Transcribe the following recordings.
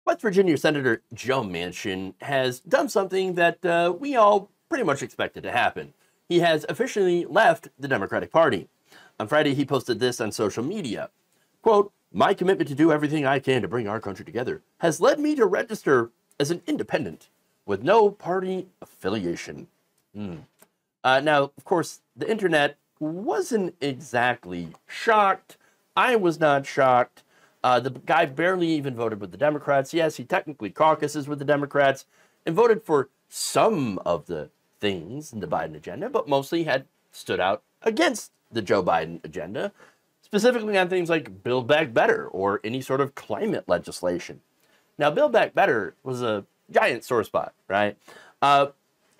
West Virginia Senator Joe Manchin has done something that we all pretty much expected to happen. He has officially left the Democratic Party. On Friday, he posted this on social media. Quote, "My commitment to do everything I can to bring our country together has led me to register as an independent with no party affiliation." Now, of course, the internet wasn't exactly shocked. I was not shocked. The guy barely even voted with the Democrats. Yes, he technically caucuses with the Democrats and voted for some of the things in the Biden agenda, but mostly had stood out against the Joe Biden agenda, specifically on things like Build Back Better or any sort of climate legislation. Now, Build Back Better was a giant sore spot, right?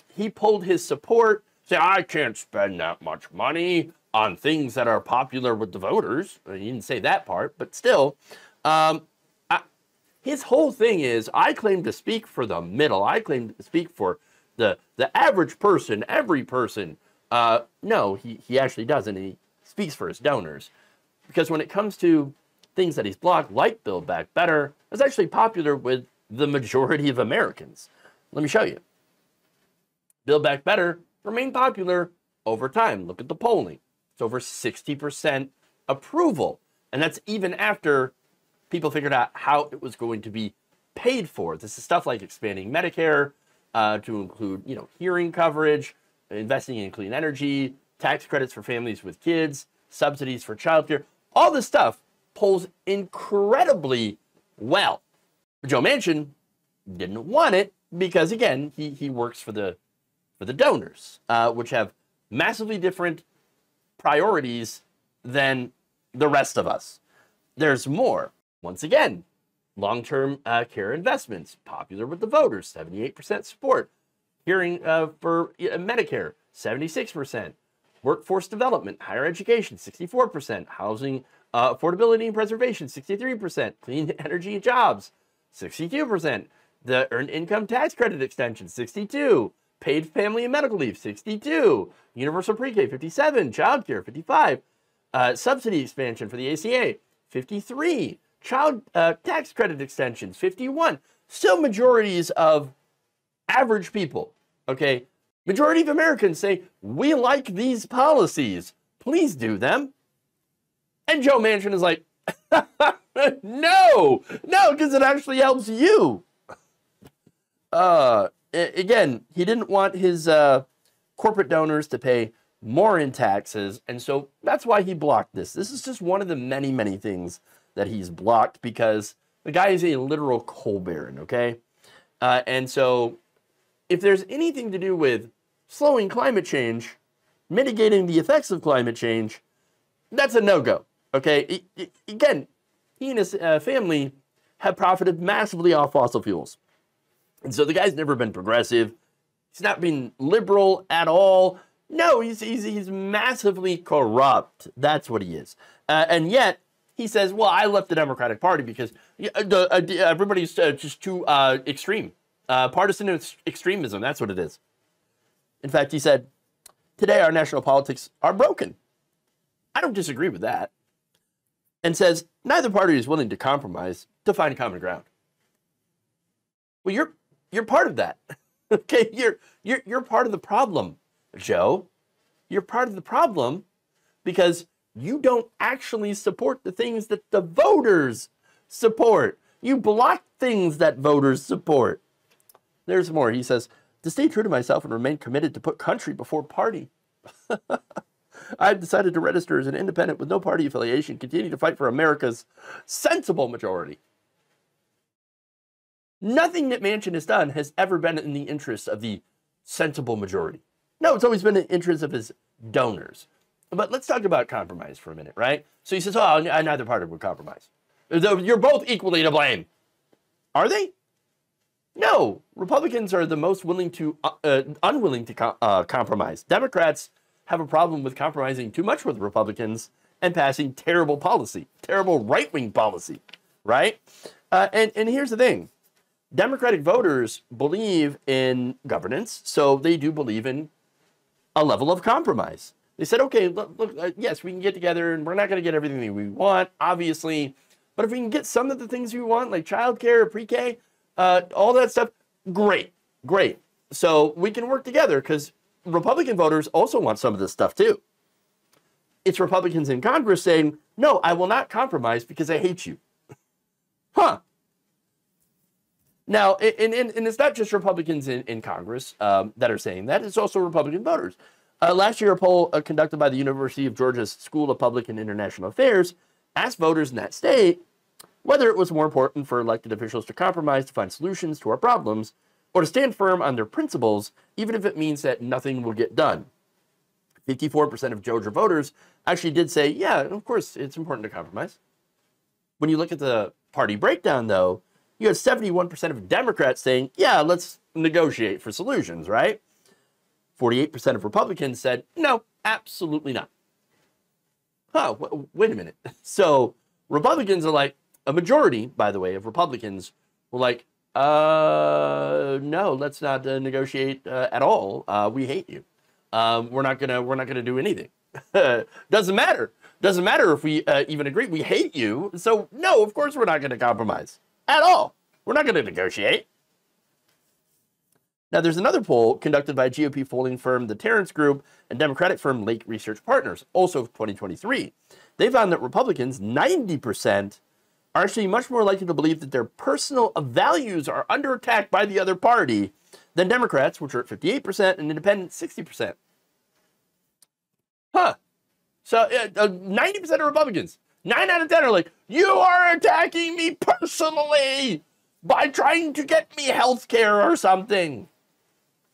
He pulled his support, saying, I can't spend that much money on things that are popular with the voters. He didn't say that part, but still. His whole thing is, I claim to speak for the middle. I claim to speak for the average person, every person. No, he actually doesn't. He speaks for his donors. Because when it comes to things that he's blocked, like Build Back Better, it's actually popular with the majority of Americans. Let me show you. Build Back Better remained popular over time. Look at the polling. It's over 60% approval. And that's even after people figured out how it was going to be paid for. This is stuff like expanding Medicare to include, hearing coverage, investing in clean energy, tax credits for families with kids, subsidies for childcare. All this stuff polls incredibly well. But Joe Manchin didn't want it because, again, he works for the donors, which have massively different priorities than the rest of us. There's more. Once again, long-term care investments, popular with the voters, 78% support. Hearing for Medicare, 76%. Workforce development, higher education, 64%. Housing affordability and preservation, 63%. Clean energy and jobs, 62%. The earned income tax credit extension, 62%. Paid family and medical leave, 62%. Universal pre-K, 57%. Childcare, 55%. Subsidy expansion for the ACA, 53%. Child tax credit extensions, 51%. Still majorities of average people, okay? Majority of Americans say, we like these policies. Please do them. And Joe Manchin is like, no, because it actually helps you. Again, he didn't want his corporate donors to pay more in taxes, and so that's why he blocked this. This is just one of the many, many things that he's blocked because the guy is a literal coal baron, okay? And so if there's anything to do with slowing climate change, mitigating the effects of climate change, that's a no-go, okay? Again, he and his family have profited massively off fossil fuels. And so the guy's never been progressive. He's not been liberal at all. No, he's massively corrupt. That's what he is. And yet, he says, well, I left the Democratic Party because everybody's just too extreme. Partisan extremism, that's what it is. In fact, he said, today our national politics are broken. I don't disagree with that. And says, neither party is willing to compromise to find common ground. Well, you're part of that. Okay, you're part of the problem, Joe. You're part of the problem because you don't actually support the things that the voters support. You block things that voters support. There's more. He says, to stay true to myself and remain committed to put country before party. I've decided to register as an independent with no party affiliation, continue to fight for America's sensible majority. Nothing that Manchin has done has ever been in the interest of the sensible majority. No, it's always been in the interest of his donors. But let's talk about compromise for a minute, right? So he says, oh, neither party would compromise. You're both equally to blame. Are they? No. Republicans are the most unwilling to compromise. Democrats have a problem with compromising too much with Republicans and passing terrible policy, terrible right-wing policy, right? And here's the thing. Democratic voters believe in governance, so they do believe in a level of compromise. They said, okay, look yes, we can get together, and we're not going to get everything that we want, obviously, But if we can get some of the things we want, like childcare, pre-K, all that stuff, great, great. So we can work together because Republican voters also want some of this stuff too. It's Republicans in Congress saying, no, I will not compromise because I hate you. Huh. Now, and it's not just Republicans in Congress that are saying that. It's also Republican voters. Last year, a poll conducted by the University of Georgia's School of Public and International Affairs asked voters in that state whether it was more important for elected officials to compromise to find solutions to our problems or to stand firm on their principles, even if it means that nothing will get done. 54% of Georgia voters actually did say, yeah, of course, it's important to compromise. When you look at the party breakdown, though, you had 71% of Democrats saying, yeah, let's negotiate for solutions, right? 48% of Republicans said, no, absolutely not. Huh, wait a minute. So Republicans are like, a majority, by the way, of Republicans were like, no, let's not negotiate at all. We hate you. We're not gonna do anything. Doesn't matter. Doesn't matter if we even agree. We hate you. So no, of course we're not going to compromise at all. We're not going to negotiate. Now, there's another poll conducted by GOP polling firm the Terrence Group and Democratic firm Lake Research Partners, also 2023. They found that Republicans, 90%, are actually much more likely to believe that their personal values are under attack by the other party than Democrats, which are at 58%, and independents, 60%. Huh. So 90% of Republicans, 9 out of 10 are like, you are attacking me personally by trying to get me health care or something.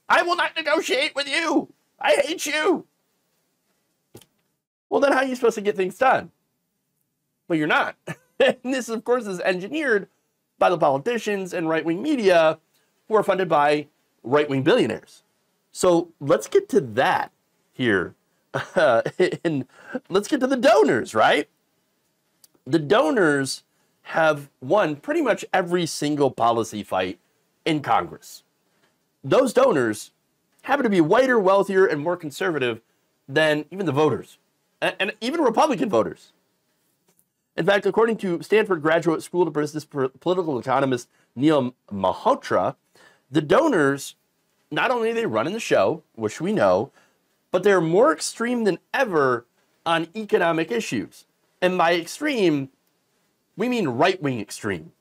I will not negotiate with you. I hate you. Well, then how are you supposed to get things done? Well, you're not. And this, of course, is engineered by the politicians and right-wing media who are funded by right-wing billionaires. So let's get to that here. And let's get to the donors, right? The donors have won pretty much every single policy fight in Congress. Those donors happen to be whiter, wealthier, and more conservative than even the voters, and even Republican voters. In fact, according to Stanford Graduate School of Business political economist Neil Malhotra, the donors, not only are they running the show, which we know, but they're more extreme than ever on economic issues. And by extreme, we mean right-wing extreme.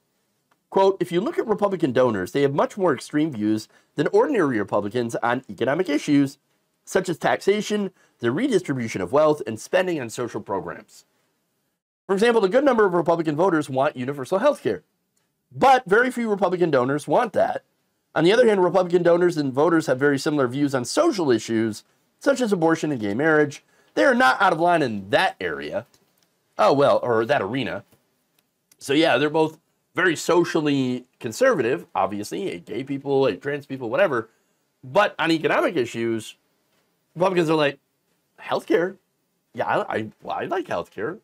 Quote, if you look at Republican donors, they have much more extreme views than ordinary Republicans on economic issues, such as taxation, the redistribution of wealth, and spending on social programs. For example, a good number of Republican voters want universal health care, but very few Republican donors want that. On the other hand, Republican donors and voters have very similar views on social issues, such as abortion and gay marriage. They are not out of line in that area. Oh, well, or that arena. So yeah, they're both very socially conservative, obviously, gay people, trans people, whatever. But on economic issues, Republicans are like, healthcare? Yeah, I like healthcare.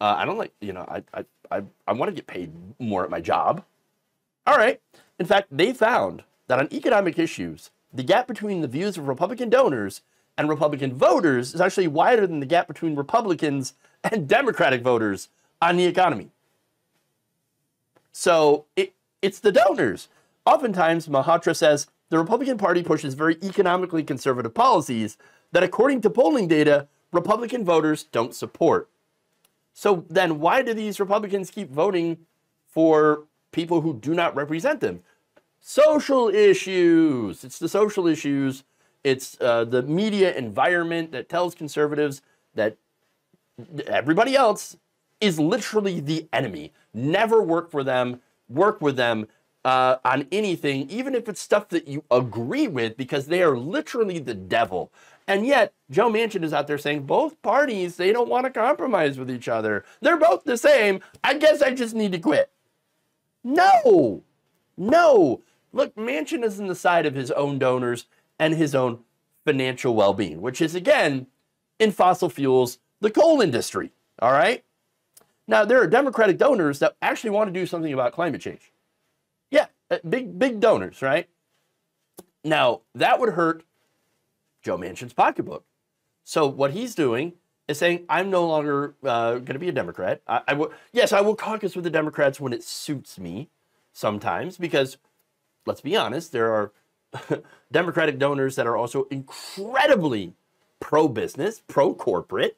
I don't like, I want to get paid more at my job. All right. In fact, they found that on economic issues, the gap between the views of Republican donors and Republican voters is actually wider than the gap between Republicans and Democratic voters on the economy. So it's the donors. Oftentimes, Malhotra says the Republican Party pushes very economically conservative policies that, according to polling data, Republican voters don't support. So then why do these Republicans keep voting for people who do not represent them? Social issues. It's the social issues. It's the media environment that tells conservatives that everybody else is literally the enemy. Never work for them. Work with them on anything, even if it's stuff that you agree with, because they are literally the devil. And yet, Joe Manchin is out there saying both parties, they don't want to compromise with each other. They're both the same. I guess I just need to quit. No. No. Look, Manchin is on the side of his own donors and his own financial well-being, which is, again, in fossil fuels, the coal industry. All right? Now, there are Democratic donors that actually want to do something about climate change. Yeah, big donors, right? Now, that would hurt Joe Manchin's pocketbook. So what he's doing is saying, I'm no longer going to be a Democrat. Yes, I will caucus with the Democrats when it suits me sometimes, because let's be honest, there are Democratic donors that are also incredibly pro-business, pro-corporate,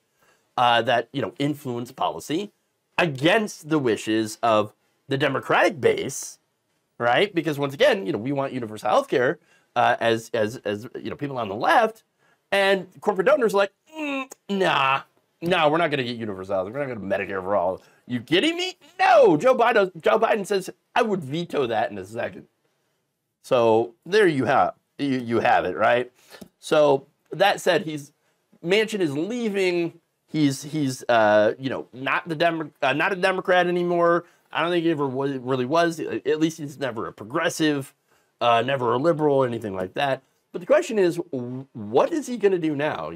that, you know, influence policy against the wishes of the Democratic base, right? Because once again, you know, we want universal health care as you know, people on the left, and corporate donors are like, nah, no, we're not going to get universal health. We're not going to Medicare for all. You kidding me? No, Joe Biden says I would veto that in a second. So there you have it, right? So that said, Manchin is leaving. He's you know, not a Democrat anymore. I don't think he ever really was. At least he's never a progressive, never a liberal, anything like that. But the question is, what is he going to do now?